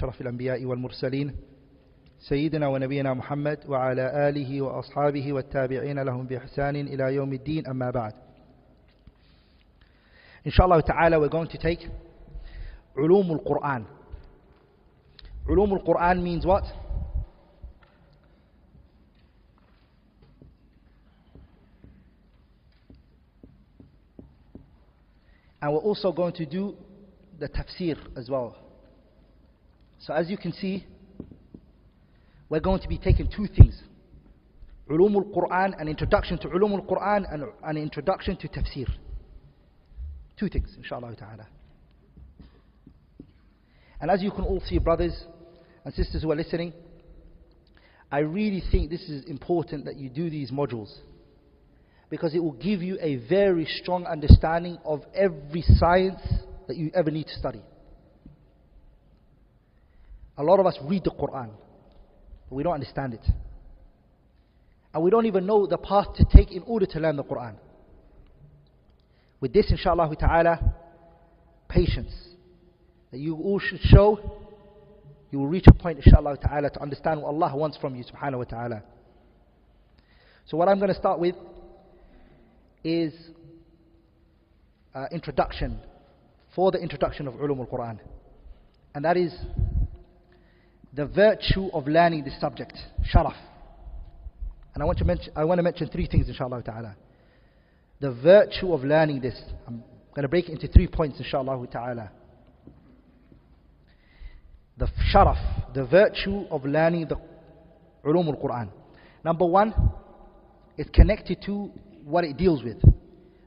أشرف الأنبياء والمرسلين سيدنا ونبينا محمد وعلى آله وأصحابه والتابعين لهم بإحسان إلى يوم الدين أما بعد. Inshallah ta'ala, we're going to take Ulumul Quran. Ulumul Quran means what? And we're also going to do the tafsir as well. So as you can see, we're going to be taking two things. Ulumul Quran, an introduction to Ulumul Quran, and an introduction to tafsir. Two things, inshallah ta'ala. And as you can all see, brothers and sisters who are listening, I really think this is important that you do these modules, because it will give you a very strong understanding of every science that you ever need to study. A lot of us read the Quran, but we don't understand it. And we don't even know the path to take in order to learn the Quran. With this, inshallah ta'ala, patience that you all should show, you will reach a point, inshallah ta'ala, to understand what Allah wants from you, subhanahu wa ta'ala. So what I'm going to start with is introduction, for the introduction of Ulum al-Quran. And that is the virtue of learning this subject, sharaf. And I want to mention three things, inshallah ta'ala. The virtue of learning this. I'm going to break it into 3 points, inshallah ta'ala. The sharaf, the virtue of learning the Ulum al-Quran. Number one, is connected to what it deals with.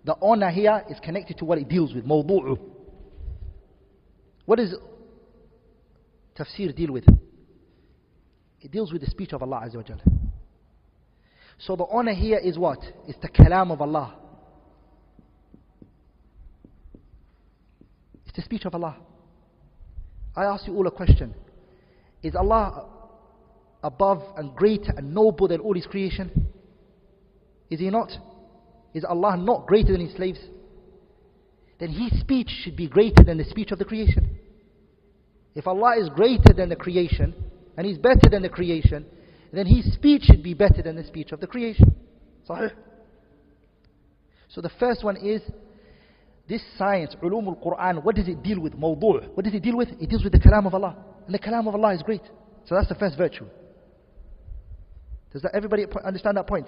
The honor here is connected to what it deals with. Mawdu'u. What does tafsir deal with? It deals with the speech of Allah Azza wa Jalla. So the honor here is what? It's the kalam of Allah. It's the speech of Allah. I ask you all a question. Is Allah above and greater and noble than all His creation? Is He not? Is Allah not greater than His slaves? Then His speech should be greater than the speech of the creation. If Allah is greater than the creation, and He's better than the creation, then His speech should be better than the speech of the creation. Sahih? So the first one is, this science, Ulum al-Quran, what does it deal with? Mawdu'. What does it deal with? It deals with the kalam of Allah. And the kalam of Allah is great. So that's the first virtue. Does that everybody understand that point?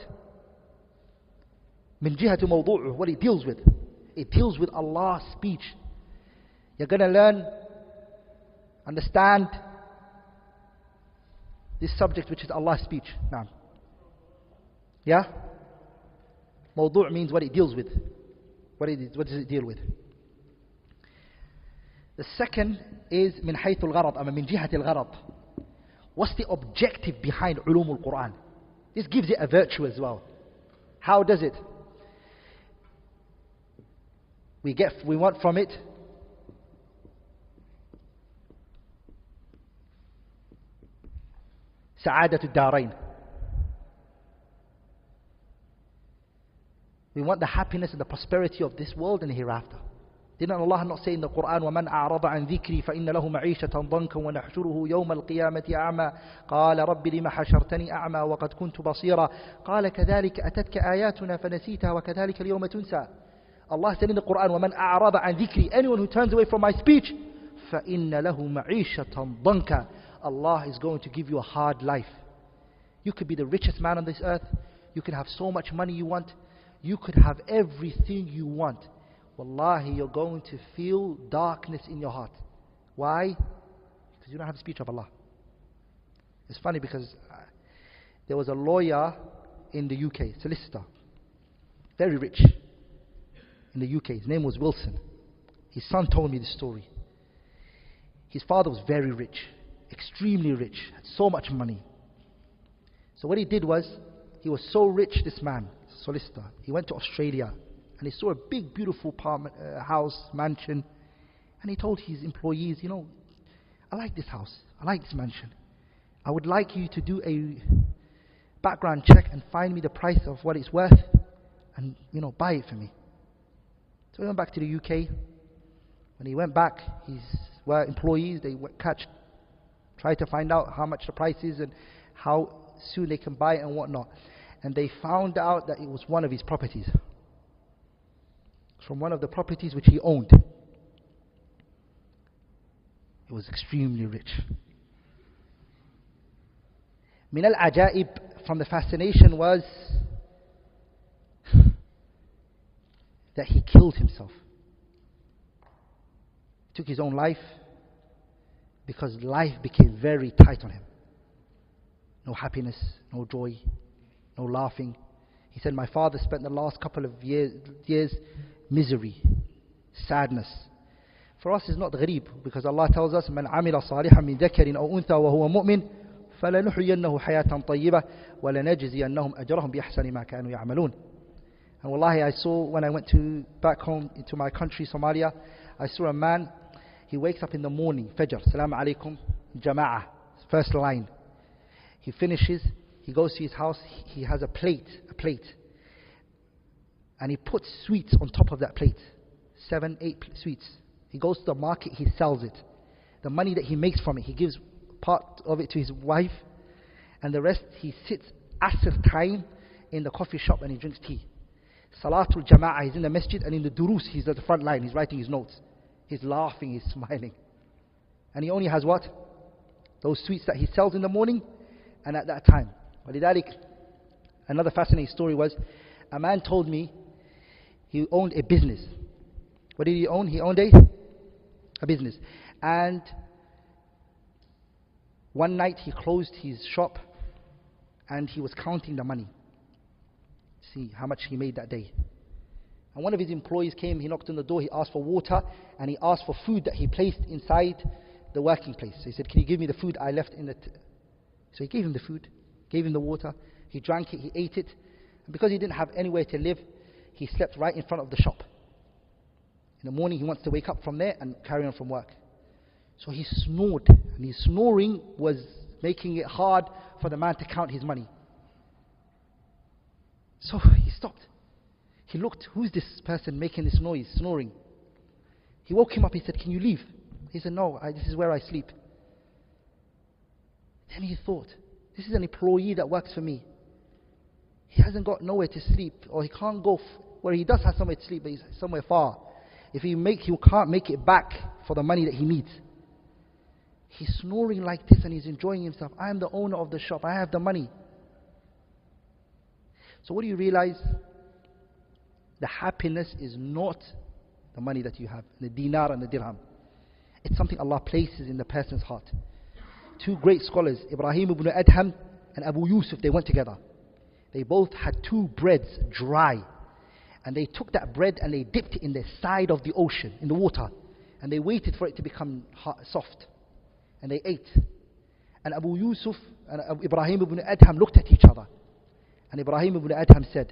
ᴬᵗ-ᵀᵃᵃًۖ mawdu', what it deals with. It deals with Allah's speech. You're going to learn, understand this subject, which is Allah's speech. Naam. Yeah? Mawdu' means what it deals with. What does it deal with? The second is min haythu al-gharad, min jihati al-gharad. What's the objective behind Ulum al-Quran? This gives it a virtue as well. How does it? We want from it سعادة الدارين. We want the happiness and the prosperity of this world and hereafter. Didn't Allah not say in the Quran, وَمَنْ أَعْرَضَ عَنْ ذِكْرِي فَإِنَّ لَهُ مَعِيشَةً ضَنْكًا وَنَحْشُرُهُ يَوْمَ الْقِيَامَةِ أَعْمَى قَالَ رَبِّ لِمَ حَشَرْتَنِي أَعْمَى وَقَدْ كُنْتُ بَصِيرًا قَالَ كَذَلِكَ أَتَتْكَ آيَاتُنَا فَنَسِيتَهَا وَكَذَلِكَ الْيَوْمَ تُنْسَى. Allah said in the Quran, وَمَنْ أَعْرَضَ عَنْ ذِكْرِي, anyone who turns away from my speech, فَإِنَّ لَهُ مَعِيشَةً ضَنْكًا, Allah is going to give you a hard life. You could be the richest man on this earth. You can have so much money you want. You could have everything you want. Wallahi, you're going to feel darkness in your heart. Why? Because you don't have the speech of Allah. It's funny because there was a lawyer in the UK, solicitor, very rich in the UK. His name was Wilson. His son told me this story. His father was very rich, extremely rich, had so much money. So what he did was, he was so rich, this man, solicitor, he went to Australia and he saw a big beautiful apartment, house, mansion, and he told his employees, you know, I like this house, I like this mansion. I would like you to do a background check and find me the price of what it's worth and, you know, buy it for me. So he went back to the UK. When he went back, his employees, they catch Try to find out how much the price is and how soon they can buy it and whatnot. And they found out that it was one of his properties. From one of the properties which he owned. He was extremely rich. Min al-ajaib, from the fascination, was that he killed himself. He took his own life because life became very tight on him. No happiness, no joy, no laughing. He said, my father spent the last couple of years misery, sadness. For us it's not gharib, because Allah tells us, من عمل صالحا من ذكر أو أنثى وهو مؤمن فلنحيينه حياة طيبة ولنجزينهم أجرهم بأحسن ما كانوا يعملون. And wallahi, I saw when I went back home into my country, Somalia, I saw a man, he wakes up in the morning, Fajr, Salaam alaikum, Jama'ah, first line. He finishes, he goes to his house, he has a plate, and he puts sweets on top of that plate, 7, 8 sweets. He goes to the market, he sells it. The money that he makes from it, he gives part of it to his wife, and the rest he sits Asr time in the coffee shop and he drinks tea. Salatul Jama'ah, he's in the masjid, and in the durus, he's at the front line, he's writing his notes. He's laughing, he's smiling. And he only has what? Those sweets that he sells in the morning and at that time. وَلِذَلِكَ, another fascinating story was, a man told me he owned a business. What did he own? He owned a business. And one night he closed his shop and he was counting the money. See how much he made that day. And one of his employees came, he knocked on the door, he asked for water, and he asked for food that he placed inside the working place. So he said, can you give me the food I left in the... So he gave him the food, gave him the water, he drank it, he ate it. And because he didn't have anywhere to live, he slept right in front of the shop. In the morning he wants to wake up from there and carry on from work. So he snored, and his snoring was making it hard for the man to count his money. So he stopped. He looked, who's this person making this noise, snoring? He woke him up, he said, can you leave? He said, no, this is where I sleep. Then he thought, this is an employee that works for me. He hasn't got nowhere to sleep, or he can't go, where he does have somewhere to sleep, but he's somewhere far. If he can't make it back for the money that he needs. He's snoring like this and he's enjoying himself. I am the owner of the shop, I have the money. So what do you realize? The happiness is not the money that you have, the dinar and the dirham. It's something Allah places in the person's heart. Two great scholars, Ibrahim ibn Adham and Abu Yusuf, they went together. They both had 2 breads dry. And they took that bread and they dipped it in the side of the ocean, in the water. And they waited for it to become soft. And they ate. And Abu Yusuf and Ibrahim ibn Adham looked at each other. And Ibrahim ibn Adham said,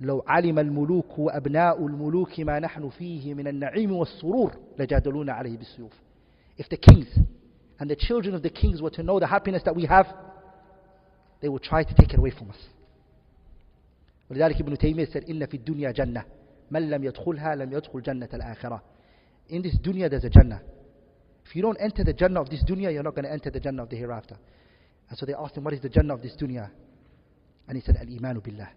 لو علم الملوك وأبناء الملوك ما نحن فيه من النعيم والسرور لجادلونا عليه بالسيوف. If the kings and the children of the kings were to know the happiness that we have, they would try to take it away from us. ولذلك ابن تيمية said, إن في الدنيا جنة من لم يدخلها لم يدخل جنة الآخرة. In this dunya there's a Jannah. If you don't enter the Jannah of this dunya, you're not going to enter the Jannah of the hereafter. And so they asked him, what is the Jannah of this dunya? And he said, Al-Imanu Billah.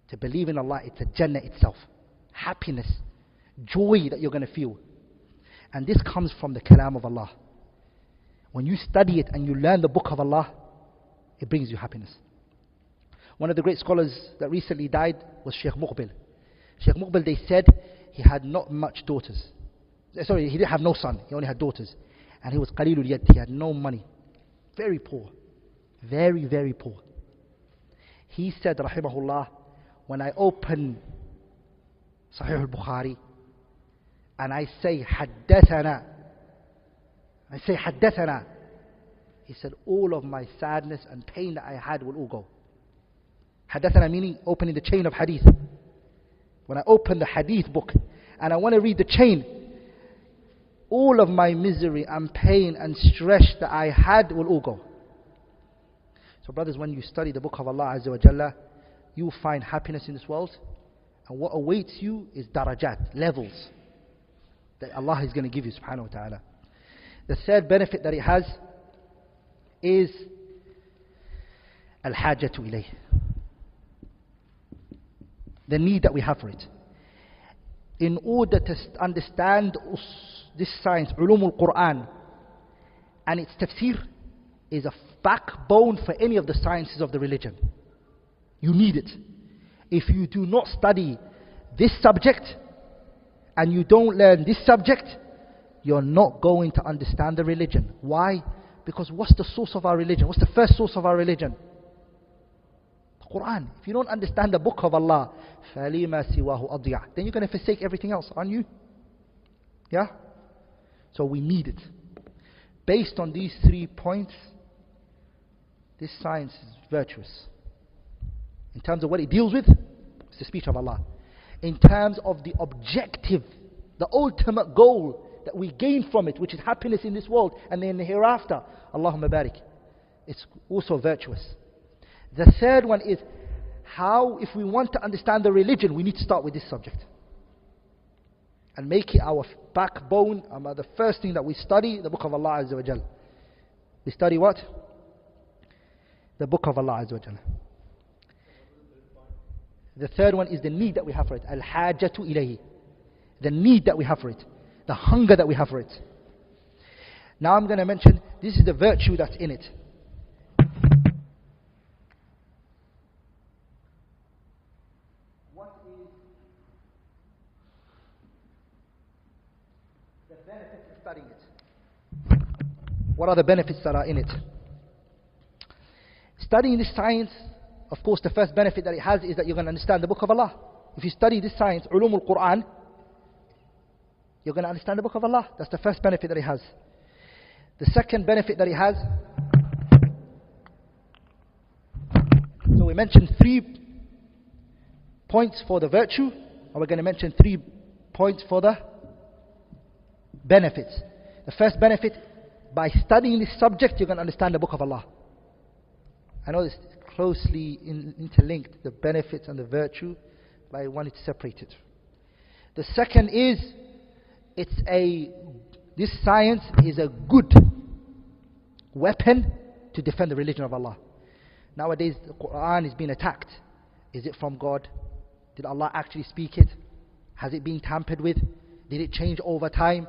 To believe in Allah, it's a Jannah itself. Happiness, joy that you're going to feel. And this comes from the Kalam of Allah. When you study it and you learn the book of Allah, it brings you happiness. One of the great scholars that recently died was Sheikh Muqbil. Sheikh Muqbil, they said, he had not much daughters. Sorry, he didn't have no son, he only had daughters. And he was qalilul yad, he had no money. Very poor. Very, very poor. He said, rahimahullah, when I open Sahih al-Bukhari and I say haddathana, he said, all of my sadness and pain that I had will all go. Haddathana meaning opening the chain of hadith. When I open the hadith book and I want to read the chain, all of my misery and pain and stress that I had will all go. So brothers, when you study the book of Allah Azza wa Jalla, you will find happiness in this world, and what awaits you is darajat, levels that Allah is going to give you subhanahu wa ta'ala. The third benefit that it has is al-hajatu ilayh. The need that we have for it. In order to understand this science, ulumul Quran, and its tafsir, is a backbone for any of the sciences of the religion. You need it. If you do not study this subject, and you don't learn this subject, you're not going to understand the religion. Why? Because what's the source of our religion? What's the first source of our religion? The Quran. If you don't understand the book of Allah, فَلِمَا سِوَاهُ أَضْيَعْ, then you're going to forsake everything else, aren't you? Yeah? So we need it. Based on these 3 points, this science is virtuous. In terms of what it deals with, it's the speech of Allah. In terms of the objective, the ultimate goal that we gain from it, which is happiness in this world and then the hereafter, Allahumma barik, it's also virtuous. The third one is how, if we want to understand the religion, we need to start with this subject and make it our backbone. The first thing that we study, the book of Allah Azza wa Jal. We study what? The book of Allah Azza wa Jal. The third one is the need that we have for it. Al-hajatu ilayhi. The need that we have for it. The hunger that we have for it. Now I'm going to mention, this is the virtue that's in it. What is the benefits of studying it? What are the benefits that are in it? Studying this science, of course, the first benefit that it has is that you're going to understand the book of Allah. If you study this science, ulumul Quran, you're going to understand the book of Allah. That's the first benefit that it has. The second benefit that it has, so we mentioned 3 points for the virtue, and we're going to mention 3 points for the benefits. The first benefit, by studying this subject, you're going to understand the book of Allah. I know this is closely interlinked, the benefits and the virtue, but I wanted to separate it. The second is, this science is a good weapon to defend the religion of Allah. Nowadays, the Quran is being attacked. Is it from God? Did Allah actually speak it? Has it been tampered with? Did it change over time?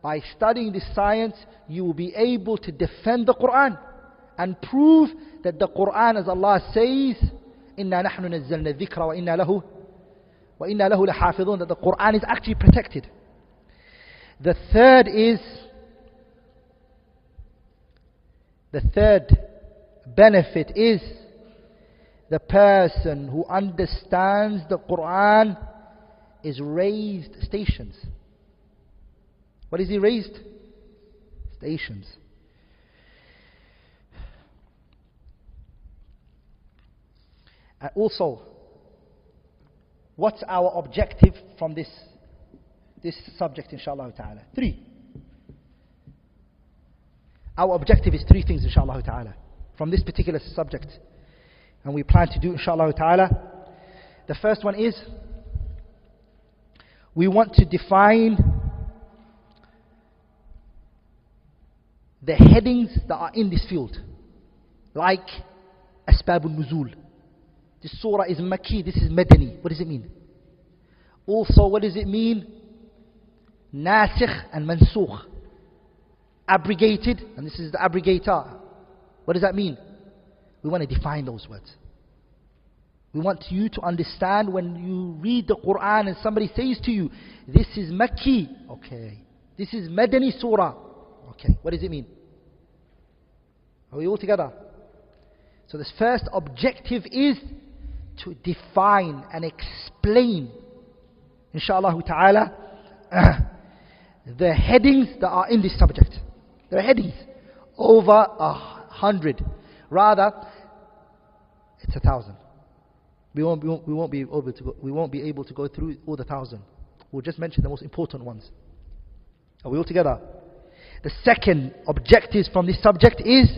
By studying this science, you will be able to defend the Quran and prove that the Quran, as Allah says, إِنَّا نَحْنُ نَزَّلْنَا الذِّكْرَ وَإِنَّا لَهُ لَحَافِظُونَ, that the Quran is actually protected. The third benefit is the person who understands the Quran is raised stations. What is he raised? Stations. And also, what's our objective from this subject, inshallah ta'ala? 3. Our objective is 3 things, inshallah ta'ala, from this particular subject. And we plan to do, inshallah ta'ala. The first one is, we want to define the headings that are in this field, like Asbabun Nuzul. This surah is Makki, this is Madani. What does it mean? Also, what does it mean? Nasikh and Mansukh. Abrogated, and this is the abrogator. What does that mean? We want to define those words. We want you to understand when you read the Quran and somebody says to you, this is Makki. Okay. This is Madani surah. Okay. What does it mean? Are we all together? So this first objective is to define and explain, inshallah ta'ala, the headings that are in this subject. There are headings over 100. Rather, it's 1,000. We won't be able to go through all the 1,000. We'll just mention the most important ones. Are we all together? The second objective from this subject is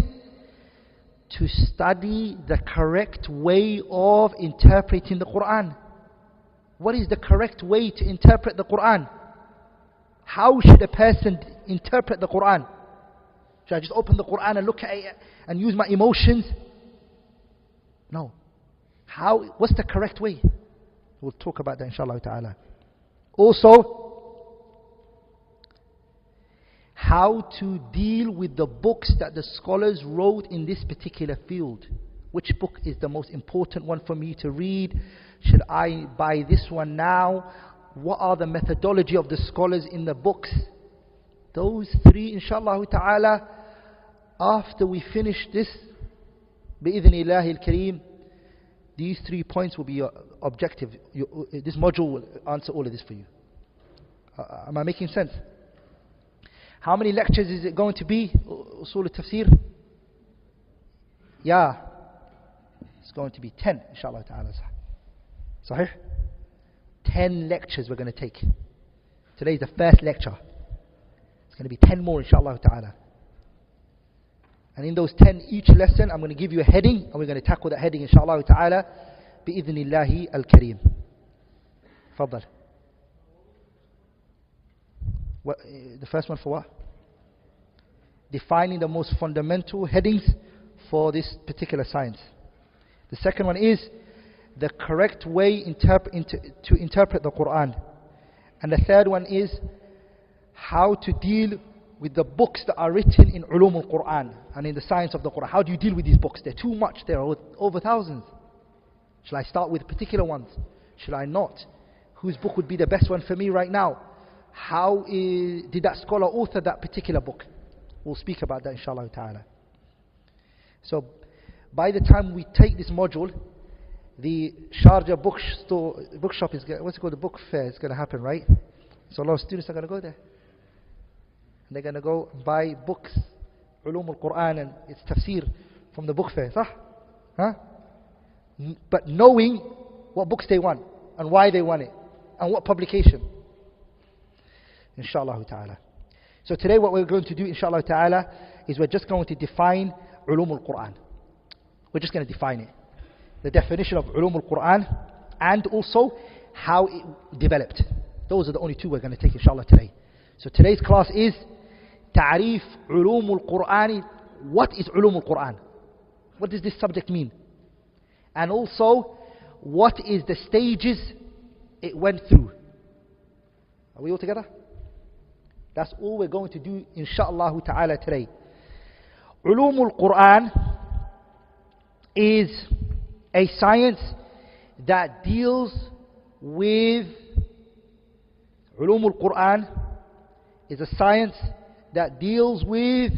to study the correct way of interpreting the Quran. What is the correct way to interpret the Quran? How should a person interpret the Quran? Should I just open the Quran and look at it and use my emotions? No. What's the correct way? We'll talk about that inshallah ta'ala. Also, how to deal with the books that the scholars wrote in this particular field. Which book is the most important one for me to read? Should I buy this one now? What are the methodology of the scholars in the books? Those three, inshallah ta'ala, after we finish this, bi'idhnillahi al-kareem, these 3 points will be your objective. This module will answer all of this for you. Am I making sense? How many lectures is it going to be? Usul al-Tafsir? Yeah. It's going to be 10, inshallah ta'ala. Sahih? 10 lectures we're going to take. Today is the first lecture. It's going to be 10 more, inshallah ta'ala. And in those 10, each lesson, I'm going to give you a heading, and we're going to tackle that heading, inshallah ta'ala, bi'idhnillahi al-kareem. Faddal. The first one for what? Defining the most fundamental headings for this particular science. The second one is the correct way to interpret the Quran. And the third one is how to deal with the books that are written in ulum al-Quran and in the science of the Quran. How do you deal with these books? They're too much. There are over thousands. Shall I start with particular ones? Should I not? Whose book would be the best one for me right now? How did that scholar author that particular book? We'll speak about that inshallah ta'ala. So by the time we take this module, the Sharjah bookshop is, what's it called, the book fair is going to happen, right? So a lot of students are going to go there. And they're going to go buy books, ulum al-Quran and its tafsir from the book fair. Huh? But knowing what books they want and why they want it and what publication. Inshallah ta'ala. So today what we're going to do inshallah ta'ala is we're just going to define ulum al-Quran. We're just going to define it. The definition of ulum al-Quran and also how it developed. Those are the only two we're going to take inshallah today. So today's class is Ta'rif ulum al-Quran. What is ulum al-Quran? What does this subject mean? And also, what is the stages it went through? Are we all together? That's all we're going to do inshaAllah ta'ala today. Ulum al-Quran is a science that deals with ulum al-Quran is a science that deals with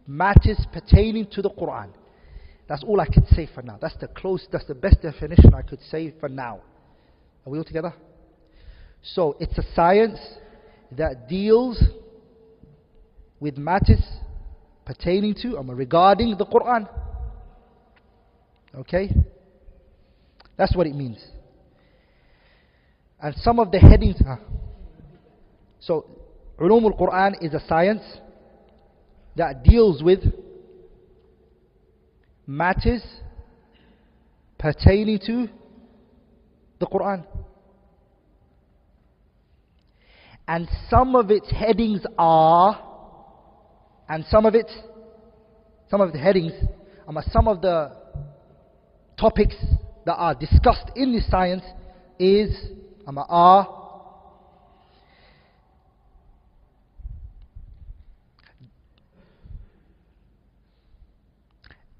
matters pertaining to the Quran. That's all I could say for now. That's the best definition I could say for now. Are we all together? So it's a science that deals with matters pertaining to or regarding the Quran. Okay? That's what it means. And some of the headings. So, ulum al-Quran is a science that deals with matters pertaining to the Quran. And some of its headings are, and some of the headings, some of the topics that are discussed in this science are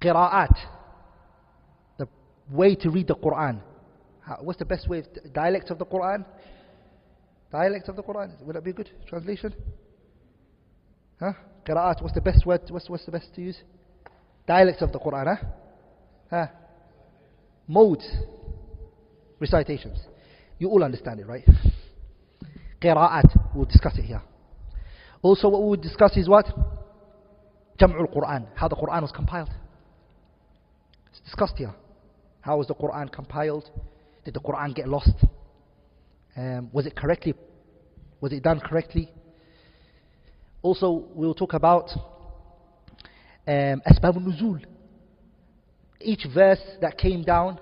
qira'at, the way to read the Quran. What's the best way of dialect of the Quran? Dialect of the Quran, would that be a good translation? Qira'at, what's the best word? What's the best to use? Dialects of the Quran, Modes, recitations. You all understand it, right? Qira'at, we'll discuss it here. Also what we will discuss is what? Jam'ul Quran, how the Quran was compiled. It's discussed here. How was the Quran compiled? Did the Quran get lost? Was it done correctly? Also, we'll talk about Asbab al-Nuzul. Each verse that came down,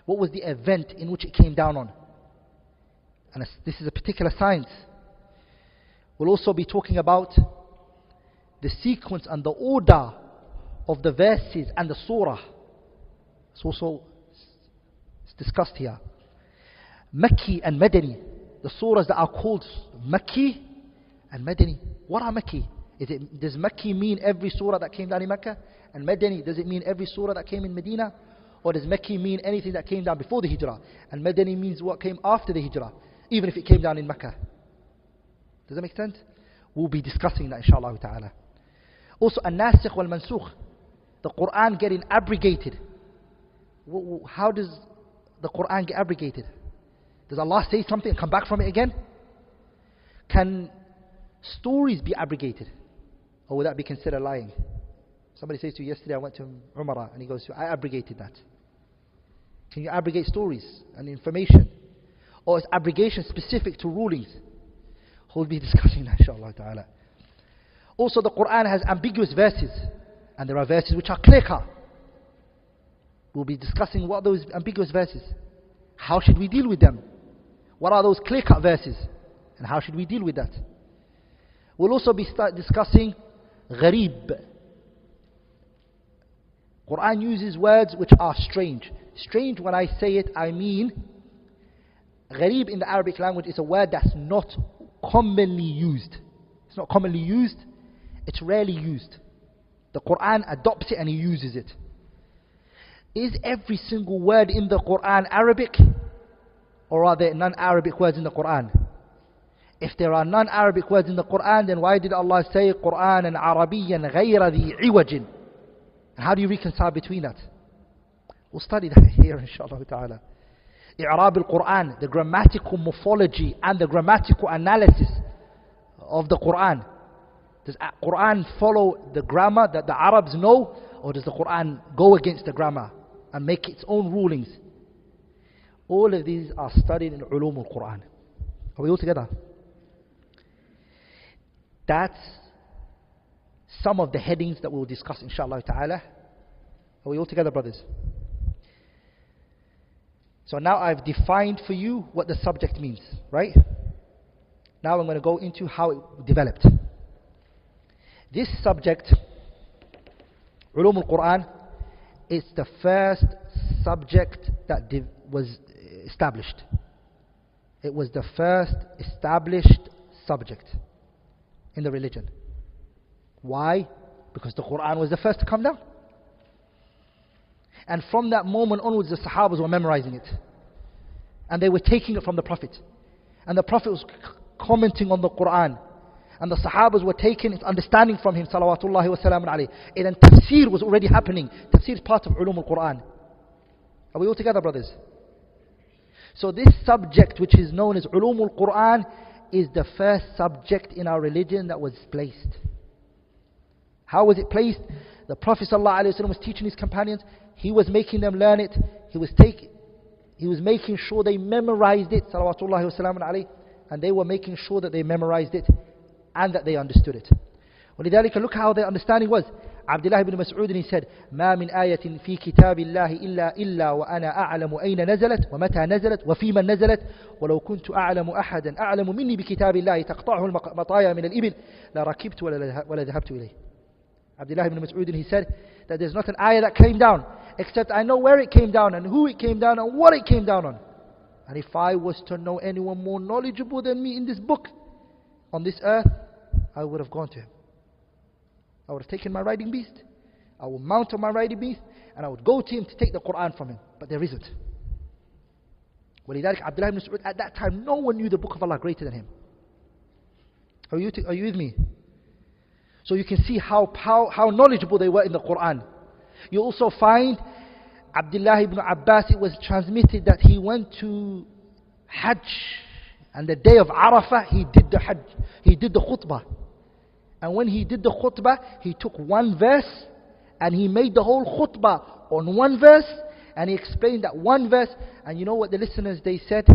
what was the event in which it came down on? And this is a particular science. We'll also be talking about the sequence and the order of the verses and the surah. It's also discussed here. Makki and Madani. The surahs that are called Makki and Madani. What are Makki? Does Makki mean every surah that came down in Mecca? And Madani, does it mean every surah that came in Medina? Or does Makki mean anything that came down before the Hijrah? And Madani means what came after the Hijrah, even if it came down in Mecca. Does that make sense? We'll be discussing that inshallah ta'ala. Also, An-Nasikh wal-Mansukh. The Quran getting abrogated. How does the Quran get abrogated? Does Allah say something and come back from it again? Can stories be abrogated? Or would that be considered lying? Somebody says to you, yesterday I went to Umrah, and he goes, I abrogated that. Can you abrogate stories and information? Or is abrogation specific to rulings? We'll be discussing that inshallah ta'ala. Also, the Quran has ambiguous verses, and there are verses which are clear-cut. We'll be discussing what are those ambiguous verses. How should we deal with them? What are those clear-cut verses? And how should we deal with that? We'll also be discussing gharib. Quran uses words which are strange. Strange, when I say it, I mean gharib in the Arabic language is a word that's not commonly used. It's not commonly used. It's rarely used. The Quran adopts it and he uses it. Is every single word in the Quran Arabic? Or are there non-Arabic words in the Quran? If there are non-Arabic words in the Quran, then why did Allah say Qur'anan Arabiyyan ghayra dhi iwajin? And how do you reconcile between that? We'll study that here inshallah ta'ala. I'rab al-Quran, the grammatical morphology and the grammatical analysis of the Quran. Does Quran follow the grammar that the Arabs know, or does the Quran go against the grammar and make its own rulings? All of these are studied in ulum al-Quran. Are we all together? That's some of the headings that we'll discuss inshallah ta'ala. Are we all together, brothers? So now I've defined for you what the subject means, right? Now I'm going to go into how it developed. This subject, ulum al-Quran, is the first subject that was established. It was the first established subject in the religion. Why? Because the Quran was the first to come down. And from that moment onwards, the Sahabas were memorizing it. And they were taking it from the Prophet. And the Prophet was commenting on the Quran. And the Sahabas were taking its understanding from him, salawatullahi wa salamun alayhi. And then tafsir was already happening. Tafsir is part of ulum al-Quran. Are we all together, brothers? So this subject, which is known as ulum al-Quran, is the first subject in our religion that was placed. How was it placed? The Prophet ﷺ was teaching his companions. He was making them learn it. He was making sure they memorized it, salawatullahi wa salamun alayhi, and they were making sure that they memorized it and that they understood it. ولذلك, look how their understanding was. Abdullah ibn Mas'ud, he said, ما من آية في كتاب الله إلا وأنا أعلم أين نزلت ومتى نزلت وفي من نزلت ولو كنت أعلم أحدا أعلم مني بكتاب الله تقطعه المطايا من الإبل لركبت ولا ذهبت إليه. Abdullah ibn Mas'ud, he said that there's not an ayah that came down except I know where it came down and who it came down and what it came down on. And if I was to know anyone more knowledgeable than me in this book on this earth, I would have gone to him. I would have taken my riding beast, I would mount on my riding beast, and I would go to him to take the Quran from him. But there isn't. ولذلك Abdullah ibn Mas'ud, at that time, no one knew the book of Allah greater than him. Are you with me? So you can see how knowledgeable they were in the Quran. You also find Abdullah ibn Abbas, it was transmitted that he went to Hajj, and the day of Arafah he did the Hajj, he did the khutbah. And when he did the khutbah, he took one verse and he made the whole khutbah on one verse, and he explained that one verse. And you know what the listeners, they said?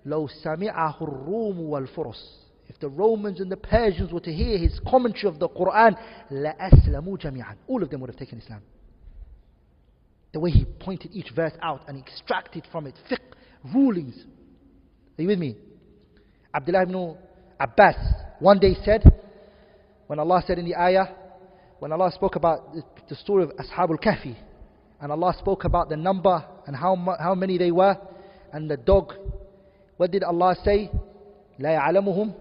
لو سمعه الروم والفرس. If the Romans and the Persians were to hear his commentary of the Quran, لأسلموا جميعا. All of them would have taken Islam. The way he pointed each verse out and extracted from it fiqh, rulings. Are you with me? Abdullah ibn Abbas one day said, when Allah said in the ayah, when Allah spoke about the story of Ashab al-Kahfi, and Allah spoke about the number and how many they were, and the dog, what did Allah say? لا يعلمهم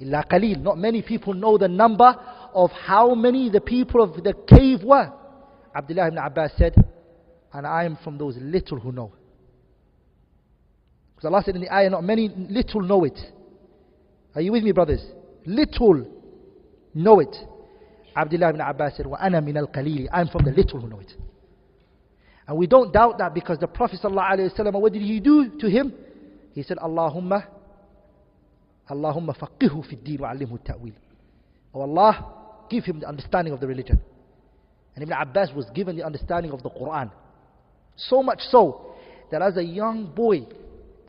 إلا قليل. Not many people know the number of how many the people of the cave were. Abdullah ibn Abbas said, and I am from those little who know. Because Allah said in the ayah, not many little know it. Are you with me, brothers? Little know it. Abdullah ibn Abbas said, وَأَنَا مِنَ الْقَلِيلِ, I'm from the little who know it. And we don't doubt that, because the Prophet ﷺ, what did he do to him? He said, Allahumma faqihhu fi ddin wa allimhu at-ta'wil. Oh Allah, give him the understanding of the religion. And Ibn Abbas was given the understanding of the Quran. So much so, that as a young boy,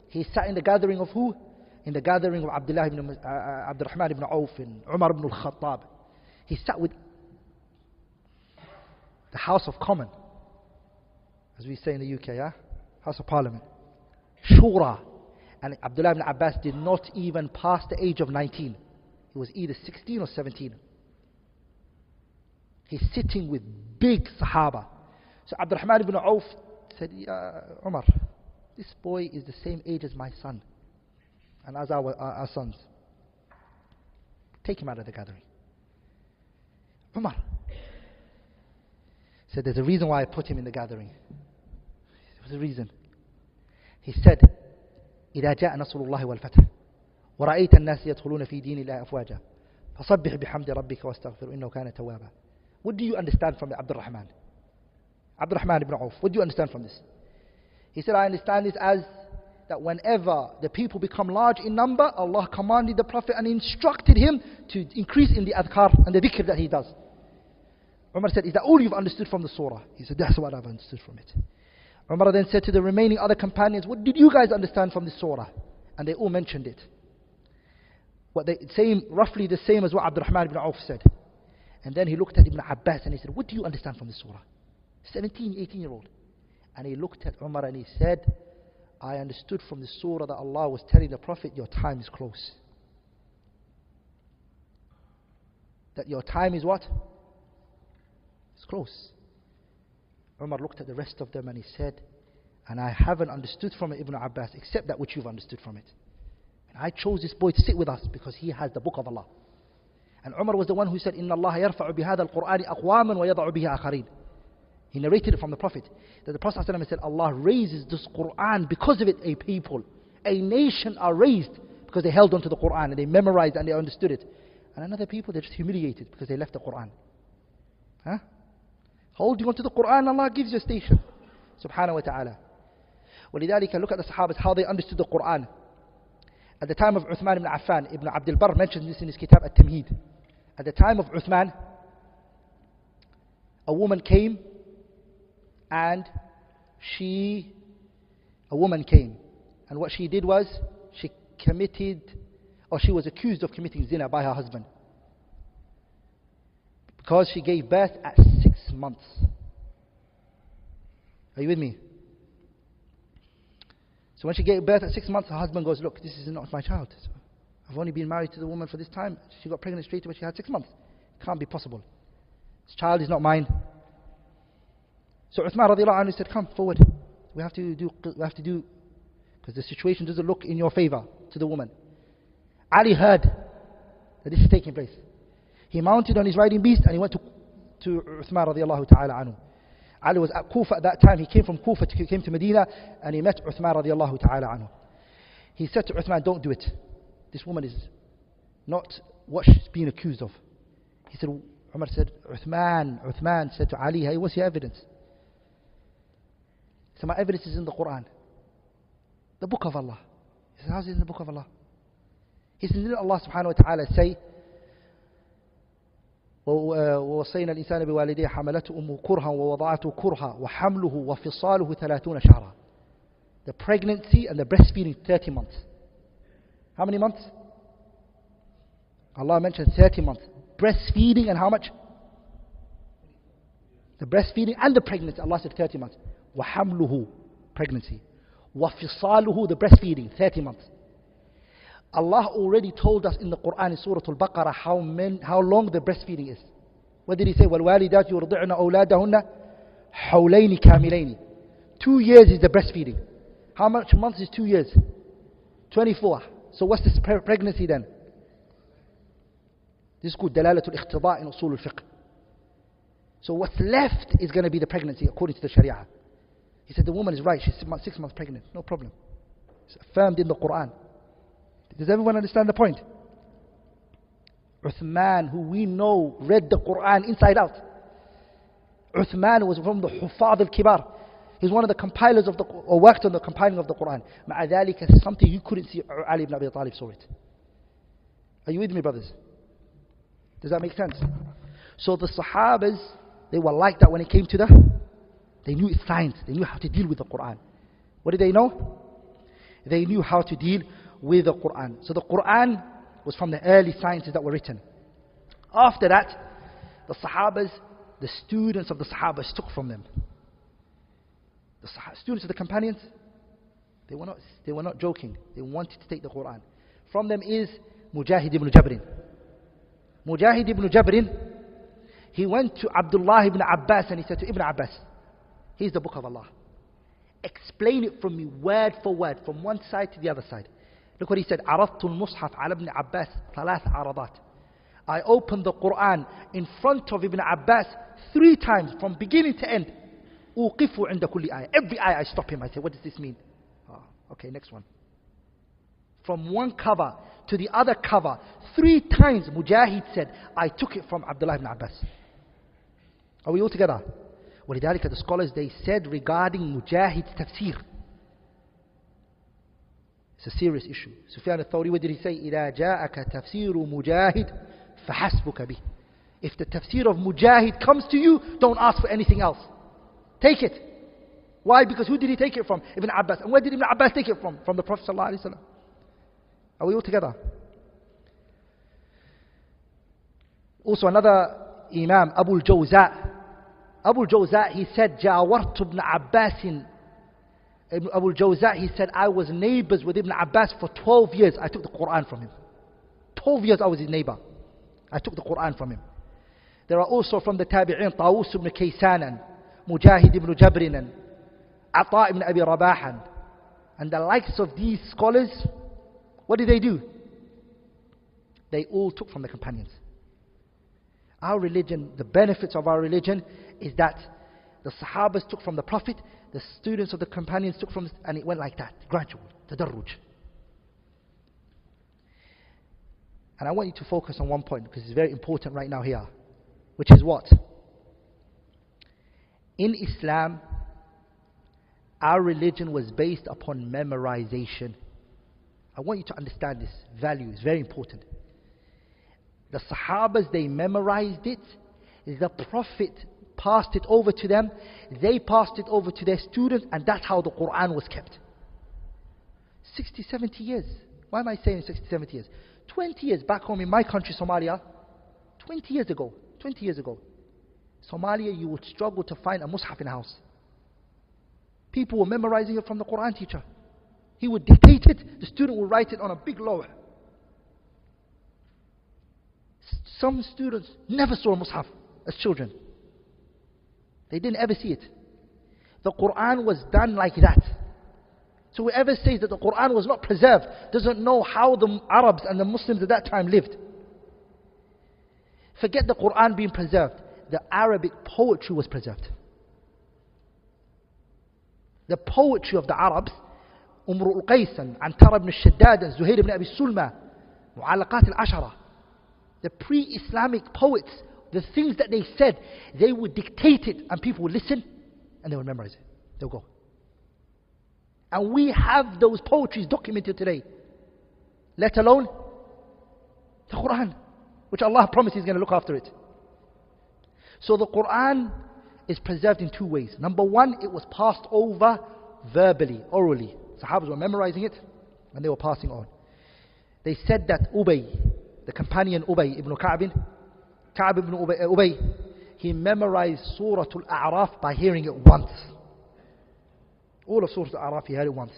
he sat in the gathering of who? In the gathering of Abdurrahman ibn Auf and Umar ibn al-Khattab. He sat with the House of Commons, as we say in the UK, yeah? House of Parliament. Shura. And Abdullah ibn Abbas did not even pass the age of 19. He was either 16 or 17. He's sitting with big Sahaba. So Abdurrahman ibn Auf said, Ya Umar, this boy is the same age as my son and as our sons. Take him out of the gathering. Umar said, there's a reason why I put him in the gathering. There was a reason. He said, إذا جاء نصر الله والفتح ورأيت الناس يدخلون في دين الله أفواجا فصبح بحمد ربك واستغفر إنه كان توابا. What do you understand from Abdurrahman? Abdurrahman ibn Auf, what do you understand from this? He said, I understand this as that whenever the people become large in number, Allah commanded the Prophet and instructed him to increase in the adhkar and the dhikr that he does. Umar said, is that all you've understood from the surah? He said, that's what I've understood from it. Umar then said to the remaining other companions, what did you guys understand from this surah? And they all mentioned it. Roughly the same as what Abdurrahman ibn Auf said. And then he looked at Ibn Abbas and he said, what do you understand from this surah? 17, 18-year-old. And he looked at Umar and he said, I understood from the surah that Allah was telling the Prophet, your time is close. That your time is what? It's close. Umar looked at the rest of them and he said, and I haven't understood from it, Ibn Abbas, except that which you've understood from it. And I chose this boy to sit with us because he has the book of Allah. And Umar was the one who said, إِنَّ اللَّهَ يَرْفَعُ بِهَذَا الْقُرْآنِ أَقْوَامًا وَيَضَعُ بِهَا آخَرِينَ. He narrated it from the Prophet, that the Prophet ﷺ said, Allah raises this Qur'an, because of it a people, a nation are raised because they held on to the Qur'an and they memorized and they understood it. And another people, they're just humiliated because they left the Qur'an. Huh? Holding on to the Qur'an, Allah gives you a station. Subhanahu wa ta'ala. وَلِذَلِكَ, look at the Sahabas, how they understood the Qur'an. At the time of Uthman ibn Affan, Ibn Abdul Barr mentioned this in his kitab At-Tamheed. At the time of Uthman, a woman came and what she did was she was accused of committing zina by her husband because she gave birth at 6 months. Are you with me? So when she gave birth at 6 months, her husband goes, look, this is not my child. So I've only been married to the woman for this time. She got pregnant straight away. She had 6 months. It can't be possible. This child is not mine. So Uthman radiallahu anhu said, come forward. We have to do, because the situation doesn't look in your favor to the woman. Ali heard that this is taking place. He mounted on his riding beast and he went to Uthman radiallahu ta'ala anhu. Ali was at Kufa at that time. He came from Kufa, came to Medina, and he met Uthman radiallahu ta'ala anhu. He said to Uthman, don't do it. This woman is not what she's being accused of. He said, Umar said, Uthman said to Ali, hey, what's your evidence? He said, my evidence is in the Quran. The book of Allah. He said, how's it in the book of Allah? He said, didn't Allah subhanahu wa ta'ala say, ووصينا الإنسان بوالديه حملته أمه كرها ووضعته كرها وحمله وفصاله 30 شهرا. The pregnancy and the breastfeeding 30 months. How many months? Allah mentioned 30 months. Breastfeeding and how much? The breastfeeding and the pregnancy. Allah said 30 months. وحمله, pregnancy. وفصاله, the breastfeeding, 30 months. Allah already told us in the Quran in Surah Al-Baqarah how long the breastfeeding is. What did he say? وَالْوَالِدَاتُ يُرْضِعْنَ أَوْلَادَهُنَّ حَوْلَيْنِ كَامِلَيْنِ. 2 years is the breastfeeding. How much months is 2 years? 24. So what's this pregnancy then? This is called دلالة الاقتضاء in usul al-fiqh. So what's left is going to be the pregnancy according to the Sharia. He said the woman is right, she's 6 months pregnant, no problem. It's affirmed in the Quran. Does everyone understand the point? Uthman, who we know read the Quran inside out. Uthman was from the Huffaz al-Kibar. He's one of the compilers of or worked on the compiling of the Quran. مع ذلك, something you couldn't see, Ali ibn Abi Talib saw it. Are you with me, brothers? Does that make sense? So the Sahabas, they were like that when it came to they knew its science. They knew how to deal with the Quran. What did they know? They knew how to deal with the Quran. So the Quran was from the early sciences that were written. After that, the Sahabas, the students of the Sahabas took from them. The students of the companions, they were not joking. They wanted to take the Quran. From them is ᴬᵗ-ᵀᵃᵃซี้·ᵉ. Mujahid ibn Jabrin, he went to Abdullah ibn Abbas and he said to Ibn Abbas, here's the book of Allah. Explain it from me word for word, from one side to the other side. Look what he said. عَرَضْتُ الْمُصْحَفَ عَلَى ابْنِ عَبَّاسِ ثَلَاثَ عَرَضَاتٍ. I opened the Quran in front of Ibn Abbas 3 times, from beginning to end. أُوقِفُ عِنْدَ كُلِّ آيَةٍ. Every ayah I stop him, I say, what does this mean? Okay, next one. From one cover to the other cover, 3 times Mujahid said, I took it from Abdullah ibn Abbas. Are we all together? ولذلك the scholars, they said regarding Mujahid's tafsir, it's a serious issue. Sufyan al-Thawri, what did he say? إِذَا جَاءَكَ تَفْسِيرُ مُجَاهِدٍ فَحَسْبُكَ بِهِ. If the tafsir of Mujahid comes to you, don't ask for anything else. Take it. Why? Because who did he take it from? Ibn Abbas. And where did Ibn Abbas take it from? From the Prophet ﷺ. Are we all together? Also another Imam, Abu al-Jawza'. Abu al-Jawza', he said, جَاوَرْتُ ibn Abbasin. Abu al-Jawza', he said, I was neighbors with Ibn Abbas for 12 years. I took the Quran from him. 12 years I was his neighbor. I took the Quran from him. There are also from the Tabi'in, طاووس ibn Kaysan and Mujahid ibn Jabrin and Ata ibn Abi Rabah and the likes of these scholars. What did they do? They all took from the companions. Our religion, the benefits of our religion is that the Sahabas took from the Prophet, the students of the companions took from, and it went like that, gradual, tadarruj. And I want you to focus on one point because it's very important right now here, which is what? In Islam, our religion was based upon memorization. I want you to understand this value, it's very important. The Sahabas, they memorized it. The Prophet passed it over to them. They passed it over to their students, and that's how the Quran was kept. 60, 70 years. Why am I saying 60, 70 years? 20 years back home in my country, Somalia, 20 years ago, Somalia, you would struggle to find a mushaf in a house. People were memorizing it from the Quran teacher. He would dictate it, the student would write it on a big lawh. Some students never saw a mushaf as children. They didn't ever see it. The Quran was done like that. So whoever says that the Quran was not preserved doesn't know how the Arabs and the Muslims at that time lived. Forget the Quran being preserved. The Arabic poetry was preserved. The poetry of the Arabs, ᴬᵗ-ᵀᵃᵃ and عنتر ibn الشداد and Zuhair ibn Abi Sulma, معلقات العشرة. The pre-Islamic poets, the things that they said, they would dictate it and people would listen and they would memorize it. They'll go. And we have those poetries documented today. Let alone the Quran, which Allah promised He's going to look after it. So the Quran is preserved in 2 ways. Number 1, it was passed over verbally, orally. Sahabas were memorizing it and they were passing on. They said that Ubay, the companion Ubay ibn Ka'b ibn Ubay, he memorized Surah Al-A'raf by hearing it once. All of Surah Al-A'raf he heard it once.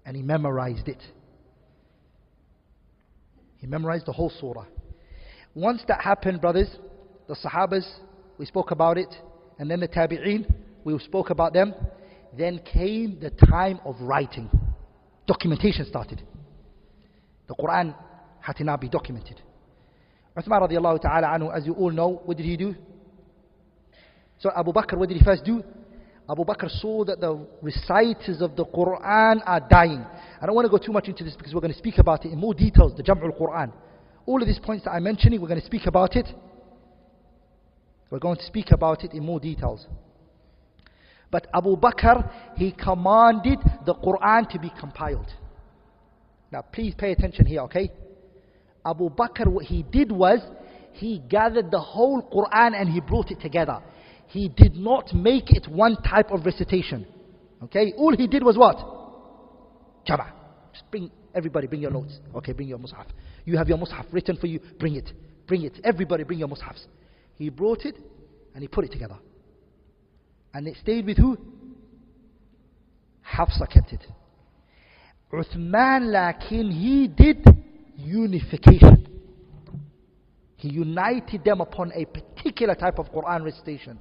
And he memorized it. He memorized the whole surah. Once that happened, brothers, the Sahabas, we spoke about it, and then the Tabi'een, we spoke about them. Then came the time of writing. Documentation started. The Quran had to now be documented. Uthman radiallahu ta'ala anhu, as you all know, what did he do? So Abu Bakr, what did he first do? Abu Bakr saw that the reciters of the Quran are dying. I don't want to go too much into this because we're going to speak about it in more details, the Jam'ul Quran. All of these points that I'm mentioning, we're going to speak about it. We're going to speak about it in more details. But Abu Bakr, he commanded the Quran to be compiled. Now please pay attention here, okay? Abu Bakr, what he did was, he gathered the whole Quran and he brought it together. He did not make it one type of recitation. Okay? All he did was what? Jama'. Just bring, everybody bring your notes. Okay, bring your mushaf. You have your mushaf written for you, bring it. Bring it. Everybody bring your mushafs. He brought it and he put it together. And it stayed with who? Hafsa kept it. Uthman, lakin, he did unification. He united them upon a particular type of Quran recitation.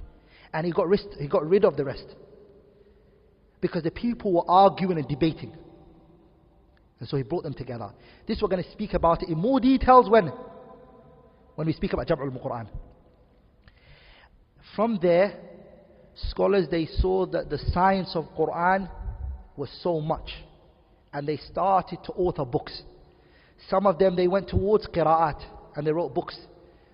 And he got rid of the rest. Because the people were arguing and debating. And so he brought them together. This we're going to speak about it in more details when we speak about Jam'ul Quran. From there, scholars, they saw that the science of Quran was so much. And they started to author books. Some of them, they went towards qira'at and they wrote books.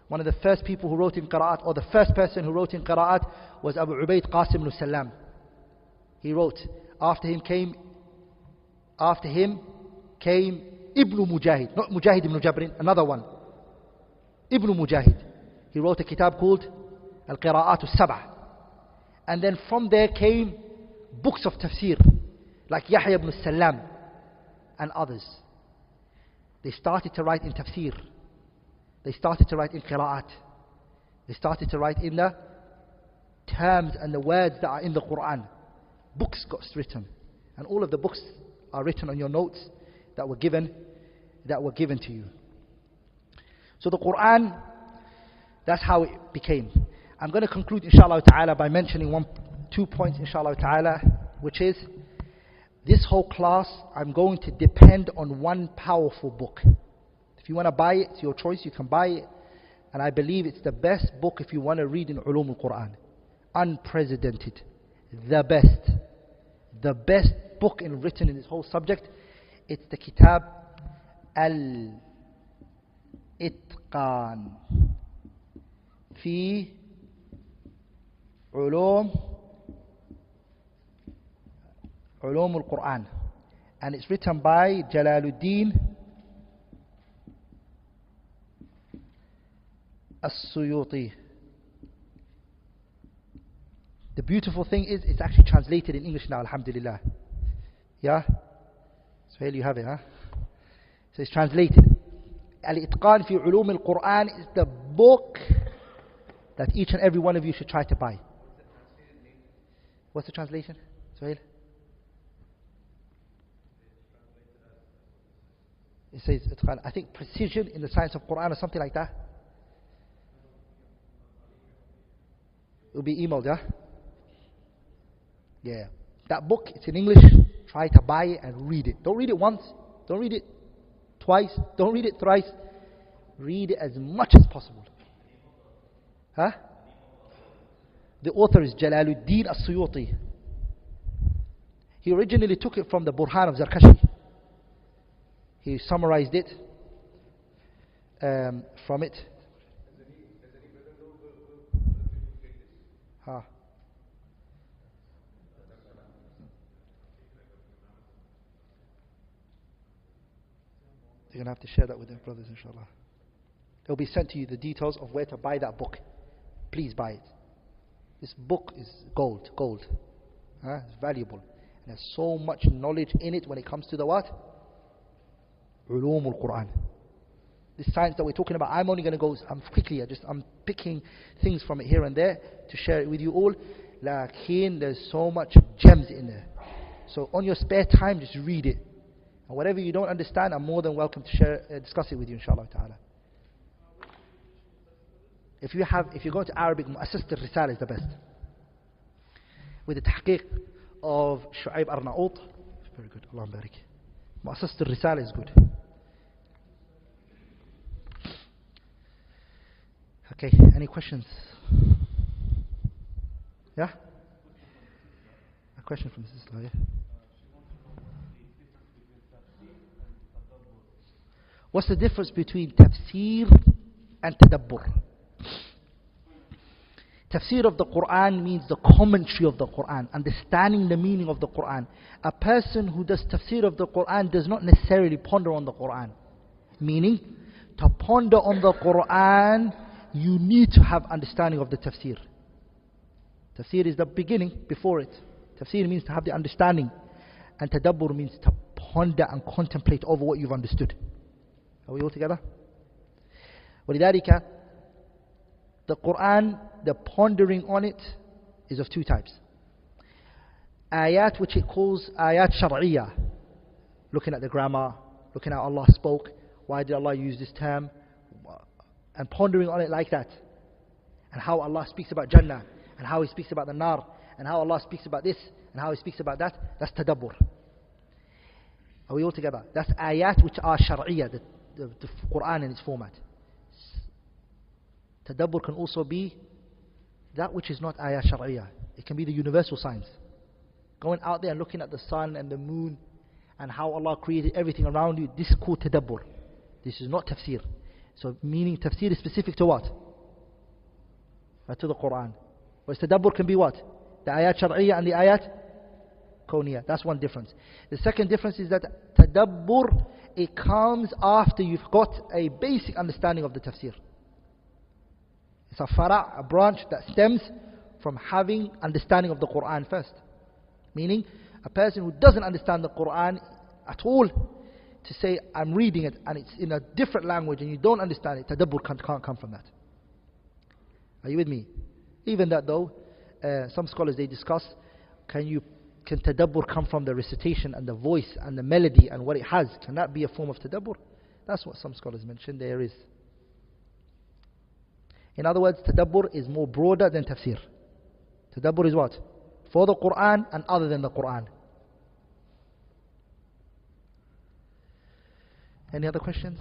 One of the first people who wrote in qira'at, or the first person who wrote in qira'at, was ᴬᵗ-ᵀᵃൃʰbissᵃ. He wrote. After him came Ibn Mujahid, not Mujahid ibn Jabrin, another one. Ibn Mujahid. He wrote a kitab called Al-Qira'at al-Sab'a. And then from there came books of tafsir, like Yahya ibn Salam and others. They started to write in tafsir. They started to write in qira'at. They started to write in the terms and the words that are in the Quran. Books got written. And all of the books are written on your notes that were given to you. So the Quran, that's how it became. I'm going to conclude inshallah ta'ala by mentioning 2 points inshallah ta'ala, which is this whole class I'm going to depend on one powerful book. If you want to buy it, it's your choice, you can buy it. And I believe it's the best book if you want to read in Ulum al-Quran. Unprecedented. The best book written in this whole subject. It's the Kitab Al-Itqan fi Ulum al-Quran. And it's written by Jalaluddin As-Suyuti. The beautiful thing is, it's actually translated in English now, alhamdulillah. Yeah? So here you have it, huh? So it's translated. Al-Itqan fi Ulum al-Quran is the book that each and every one of you should try to buy. What's the translation? Suhail? It says, I think precision in the science of Quran or something like that. It will be emailed, yeah? Yeah. That book, it's in English. Try to buy it and read it. Don't read it once. Don't read it twice. Don't read it thrice. Read it as much as possible. Huh? The author is Jalaluddin As-Suyuti. He originally took it from the Burhan of Zarkashi. He summarized it from it. Huh. You're going to have to share that with your brothers, inshallah. It'll be sent to you the details of where to buy that book. Please buy it. This book is gold. It's valuable. And there's so much knowledge in it when it comes to the what? Ulum al-Quran. This science that we're talking about, I'm only going to go quickly. I'm picking things from it here and there to share it with you all. Lakin, there's so much gems in there. So on your spare time, just read it. And whatever you don't understand, I'm more than welcome to discuss it with you, inshallah ta'ala. If you go to Arabic, *ᴬᵗ-ᵀᵃʰະዀᵉ is the best. With the tahqiq of Shu'aib Arnaout. Very good. Allah barik. *ᴬᵗ-ᵀᵃ is good. Okay, any questions? Yeah? A question from Sister Laya. What's the difference between tafsir and tadabbur? Tafsir of the Quran means the commentary of the Quran, understanding the meaning of the Quran. A person who does tafsir of the Quran does not necessarily ponder on the Quran. Meaning, to ponder on the Quran, you need to have understanding of the tafsir. Tafsir is the beginning, before it. Tafsir means to have the understanding. And tadabbur means to ponder and contemplate over what you've understood. Are we all together? وَلِذَلِكَ the Quran, the pondering on it is of two types. Ayat, which it calls ayat shar'iyah. Looking at the grammar, looking at how Allah spoke, why did Allah use this term, and pondering on it like that. And how Allah speaks about Jannah, and how He speaks about the Nar, and how Allah speaks about this, and how He speaks about that. That's tadabbur. Are we all together? That's ayat which are shar'iyah, the Quran in its format. Tadabbur can also be that which is not ayat shar'iyah. It can be the universal signs. Going out there and looking at the sun and the moon and how Allah created everything around you. This is called tadabbur. This is not tafsir. So meaning tafsir is specific to what? To the Quran. Whereas tadabbur can be what? The ayat shar'iyah and the ayat kawniyah. That's one difference. The second difference is that tadabbur, it comes after you've got a basic understanding of the tafsir. It's a fara', a branch that stems from having understanding of the Quran first. Meaning, a person who doesn't understand the Quran at all, to say, I'm reading it and it's in a different language and you don't understand it, tadabbur can't come from that. Are you with me? Even that though, some scholars they discuss, can tadabbur come from the recitation and the voice and the melody and what it has? Can that be a form of tadabbur? That's what some scholars mention. There is. In other words, tadabbur is more broader than tafsir. Tadabbur is what? For the Quran and other than the Quran. Any other questions?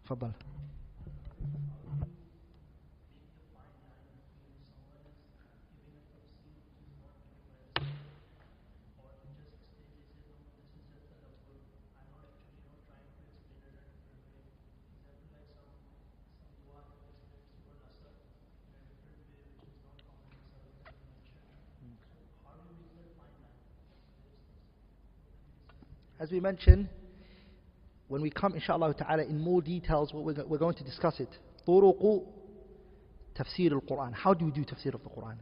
Fadal. As we mentioned, when we come inshallah ta'ala in more details, we're going to discuss it. طُرُقُ tafsir al-Quran. How do we do tafsir of the Quran?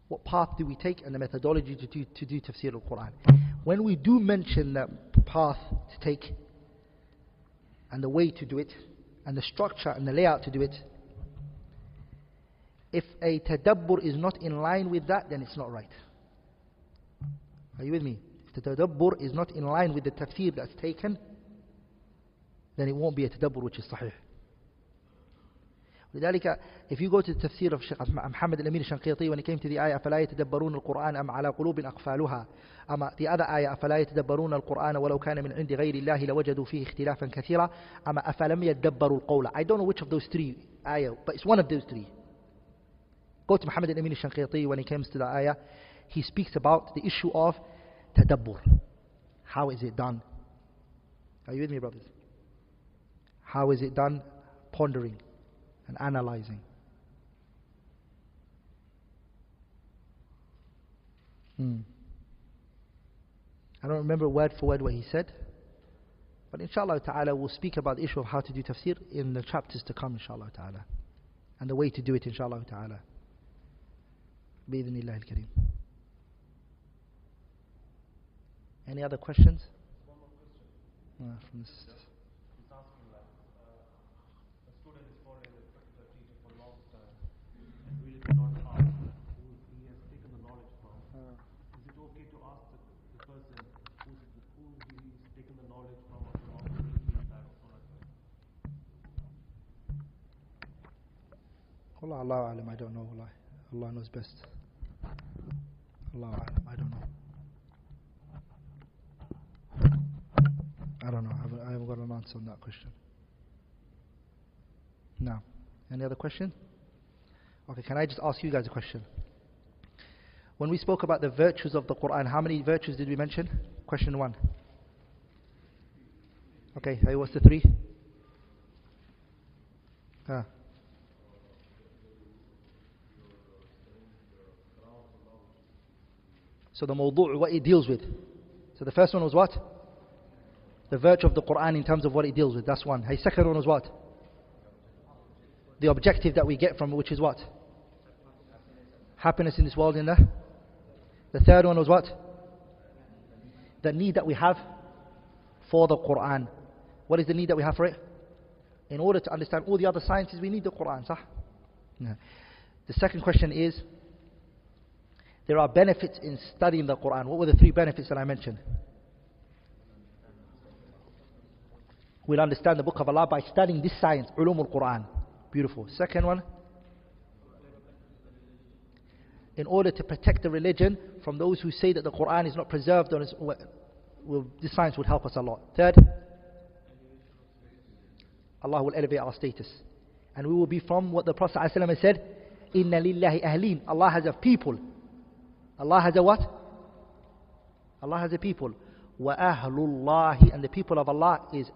What path do we take and the methodology to do tafsir al-Quran? When we do mention the path to take and the way to do it and the structure and the layout to do it, if a tadabbur is not in line with that, then it's not right. Are you with me? If the tadabbur is not in line with the tafsir that's taken, then it won't be a tadabbur which is sahih. لذلك, if you go to the tafsir of Shaykh Muhammad al-ᴬᵗ-ᵀᵃʰៈwhen it came to the ayah فَلَا يَتَدَبَّرُونَ الْقُرْآنَ أَمْ عَلَى قُلُوبٍ أَقْفَالُهَا, the other ayah أَفَلَا يَتَدَبَّرُونَ الْقُرْآنَ وَلَوْ كَانَ مِنْ عِنْدِ غَيْرِ اللَّهِ لَوَجَدُوا فِيهِ اخْتِلَافًا كَثِيرًا أَفَلَمْ يَدَّبَّرُوا الْقَوْلَ. I don't know which of those three ayah, but it's one of those three. Go to Muhammad al-Ămîn-ul-Șanqîṭî when he comes to the ayah, he speaks about the issue of tadabbur. How is it done? Are you with me, brothers? How is it done? Pondering and analyzing. I don't remember word for word what he said, but inshallah ta'ala we'll speak about the issue of how to do tafsir in the chapters to come inshallah ta'ala, and the way to do it inshallah ta'ala. Bi-idhnillah al-kareem. Any other questions? One more question. From the sisters. He's asking that a student is following a particular teacher for a long time and really cannot ask who he has taken the knowledge from. Is it okay to ask the person who he's taken the knowledge from a long Allahu Alam, I don't know. Allah knows best. Allahu Alam, I don't know. I don't know. I haven't got an answer on that question. Now, any other question? Okay, can I just ask you guys a question? When we spoke about the virtues of the Quran, how many virtues did we mention? Question 1. Okay, hey, what's the 3? So the mawdu', what it deals with. So the first one was what? The virtue of the Quran in terms of what it deals with. That's one. Hey, second one was what? The objective that we get from it, which is what? Happiness in this world and the third one was what? The need that we have for the Quran. What is the need that we have for it? In order to understand all the other sciences, we need the Quran. Sah? No. The second question is, there are benefits in studying the Quran. What were the 3 benefits that I mentioned? We'll understand the book of Allah by studying this science, ulum al-Quran. Beautiful. Second one, in order to protect the religion from those who say that the Quran is not preserved, this science would help us a lot. Third, Allah will elevate our status. And we will be from what the Prophet ﷺ said, Inna lillahi ahlin. Allah has a people. Allah has a what? Allah has a people. Wa ahlullahi, and the people of Allah is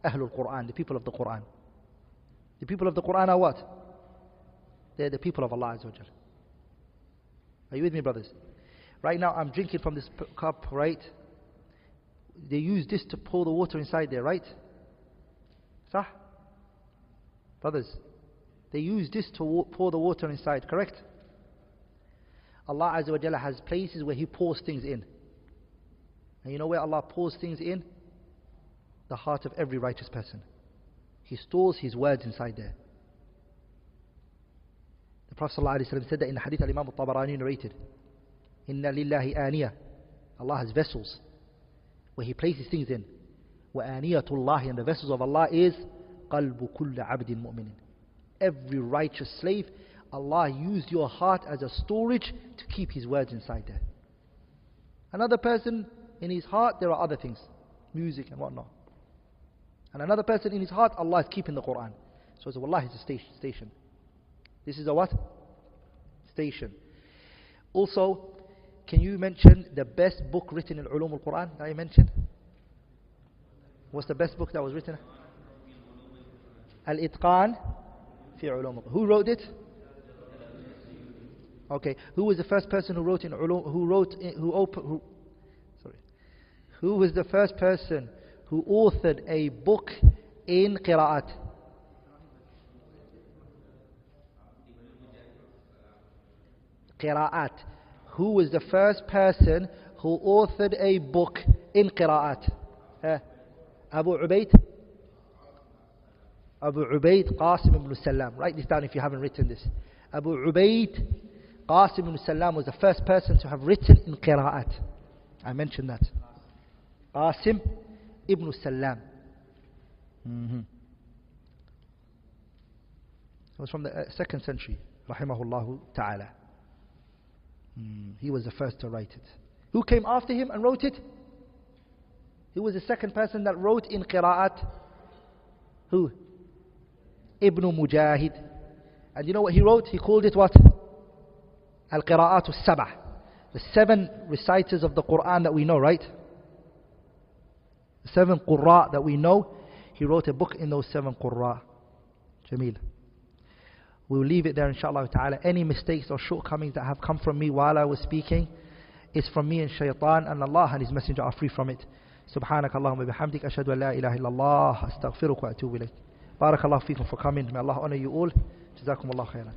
Ahlul Quran, the people of the Quran. The people of the Quran are what? They're the people of Allah Azza wa Jal. Are you with me, brothers? Right now I'm drinking from this cup, right? They use this to pour the water inside there, right? Sah? Brothers, they use this to pour the water inside, correct? Allah Azza wa Jalla has places where He pours things in. And you know where Allah pours things in? The heart of every righteous person. He stores His words inside there. The Prophet ﷺ said that in the hadith Imam al-Tabarani narrated, Inna lillahi aniyah. Allah has vessels where He places things in. Wa aniyatullahi, and the vessels of Allah is qalbu kulla abdin mu'minin. Every righteous slave, Allah used your heart as a storage to keep His words inside there. Another person, in his heart there are other things, music and whatnot. And another person in his heart, Allah is keeping the Quran. So it's wallahi, it's a station. This is a what? Station. Also, can you mention the best book written in ulum al-Quran that I mentioned? What's the best book that was written? Al-Itqan fi ulum al-Quran. Who wrote it? Okay. Who was the first person who wrote in ulum? Who was the first person who authored a book in qira'at? Qira'at. Who was the first person who authored a book in qira'at? Abu Ubayd? Abu Ubayd Qasim ibn Salam. Write this down if you haven't written this. Abu Ubayd Qasim ibn Salam was the first person to have written in qira'at. I mentioned that. Qasim ibn Salam. It was from the 2nd century, rahimahullah ta'ala. He was the first to write it. Who came after him and wrote it? Who was the second person that wrote in qira'at? Who? Ibn Mujahid. And you know what he wrote? He called it what? Al-Qira'at al-Sab'ah. The 7 reciters of the Quran that we know, right? The 7 Qurra that we know. He wrote a book in those 7 Qurra. Jameel. We'll leave it there inshallah ta'ala. Any mistakes or shortcomings that have come from me while I was speaking is from me and shaitan, and Allah and His Messenger are free from it. سبحانك اللهم وبحمدك أشهد أن لا إله إلا الله أستغفرك وأتوب إليك. بارك الله فيكم for coming. May Allah honor you all. جزاكم الله خيرا.